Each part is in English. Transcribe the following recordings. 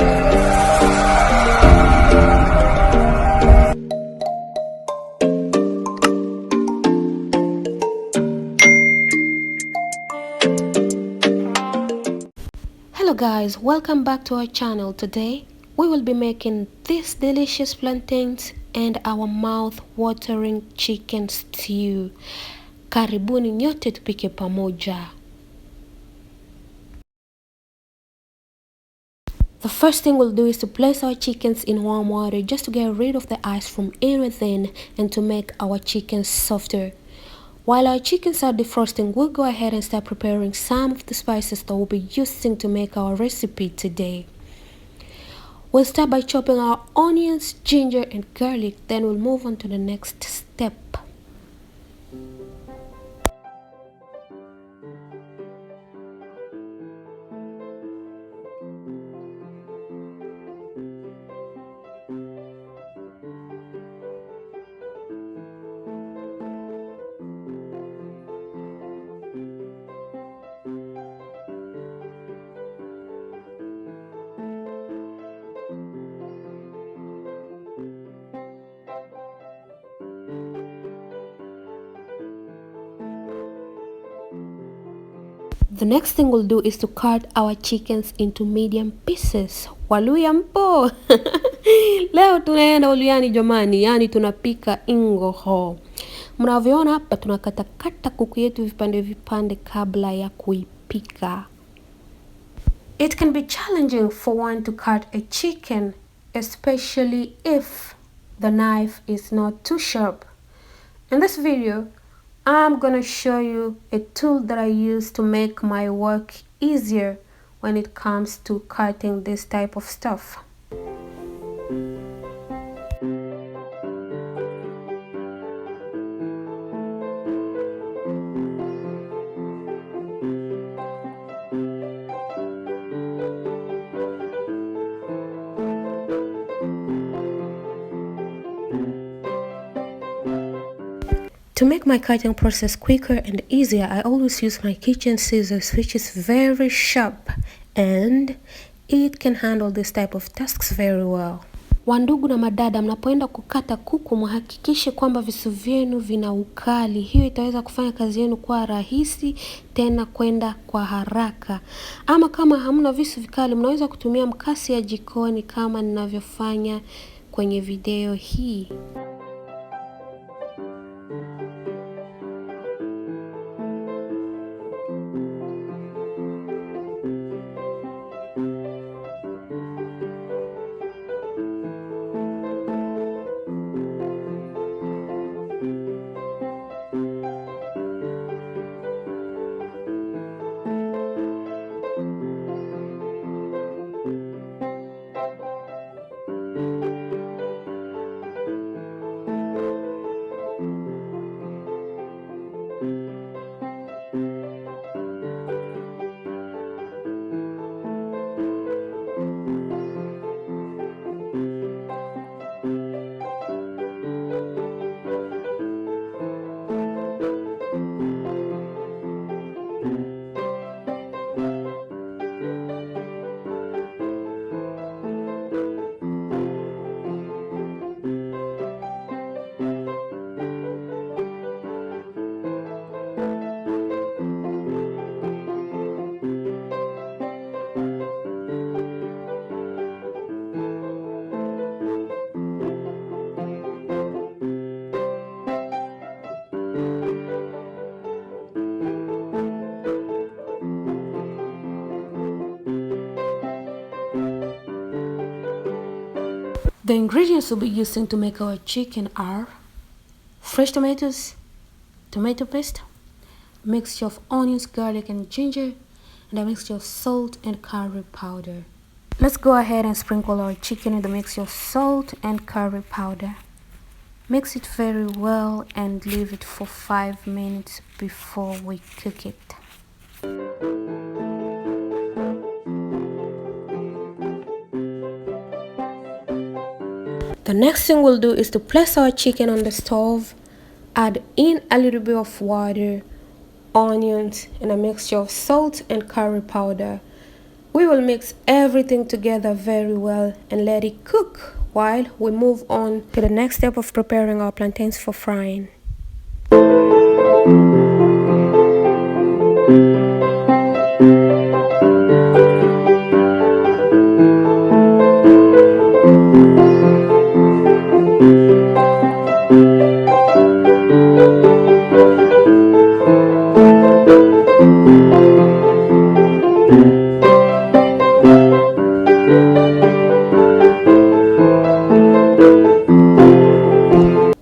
Hello guys, welcome back to our channel. Today we will be making this delicious plantains and our mouth-watering chicken stew. Karibuni nyote tupike pamoja. The first thing we'll do is to place our chickens in warm water just to get rid of the ice from in within and to make our chickens softer. While our chickens are defrosting, we'll go ahead and start preparing some of the spices that we'll be using to make our recipe today. We'll start by chopping our onions, ginger and garlic, then we'll move on to the next step. The next thing we'll do is to cut our chickens into medium pieces. Waluya mpo! Leo tunaenda uluyani jamani, yani tunapika ingoho. Mnavyoona hapa tunakata kuku yetu vipande vipande kabla ya kuipika. It can be challenging for one to cut a chicken, especially if the knife is not too sharp. In this video, I'm gonna show you a tool that I use to make my work easier when it comes to cutting this type of stuff. To make my cutting process quicker and easier, I always use my kitchen scissors, which is very sharp and it can handle this type of tasks very well. Wandugu na madada, mnapoenda kukata kuku mhakikishe kwamba visu vyenu vina ukali. Hiyo itaweza kufanya kazi yenu kuwa rahisi tena kwenda kwa haraka. Ama kama hamna visu vikali, mnaweza kutumia mkasi ya jikoni kama ninavyofanya kwenye video hii. The ingredients we'll be using to make our chicken are fresh tomatoes, tomato paste, a mixture of onions, garlic and ginger, and a mixture of salt and curry powder. Let's go ahead and sprinkle our chicken with a mixture of salt and curry powder. Mix it very well and leave it for 5 minutes before we cook it. The next thing we'll do is to place our chicken on the stove, add in a little bit of water, onions, and a mixture of salt and curry powder. We will mix everything together very well and let it cook while we move on to the next step of preparing our plantains for frying.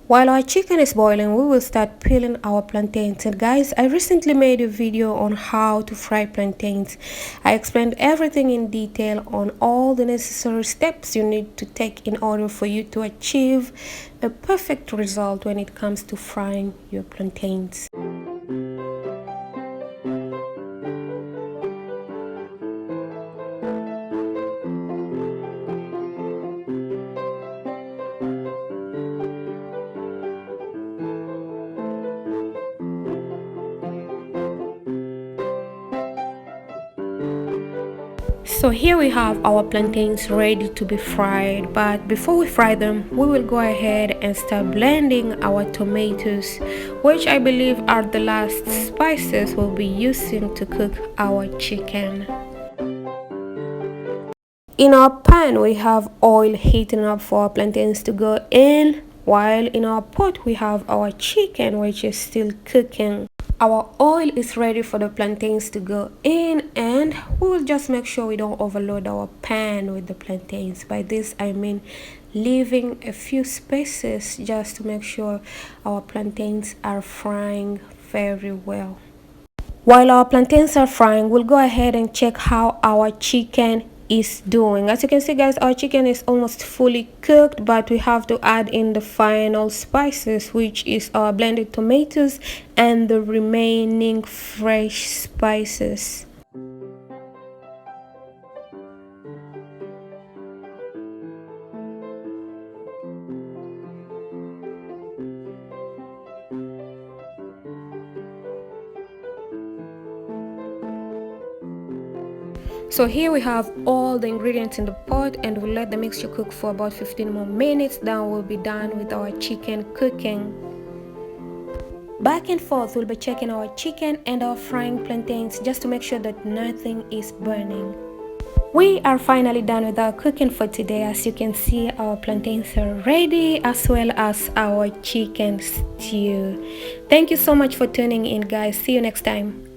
While our chicken is boiling, we will start peeling our plantains. And guys, I recently made a video on how to fry plantains. I explained everything in detail on all the necessary steps you need to take in order for you to achieve a perfect result when it comes to frying your plantains. So here we have our plantains ready to be fried, but before we fry them, we will go ahead and start blending our tomatoes, which I believe are the last spices we'll be using to cook our chicken. In our pan, we have oil heating up for our plantains to go in, while in our pot we have our chicken, which is still cooking. Our oil is ready for the plantains to go in, and we will just make sure we don't overload our pan with the plantains. By this I mean leaving a few spaces just to make sure our plantains are frying very well. While our plantains are frying, we'll go ahead and check how our chicken is doing. As you can see, guys, our chicken is almost fully cooked, but we have to add in the final spices, which is our blended tomatoes and the remaining fresh spices. So here we have all the ingredients in the pot, and we'll let the mixture cook for about 15 more minutes. Then we'll be done with our chicken cooking. Back and forth, we'll be checking our chicken and our frying plantains just to make sure that nothing is burning. We are finally done with our cooking for today. As you can see, our plantains are ready, as well as our chicken stew. Thank you so much for tuning in, guys. See you next time.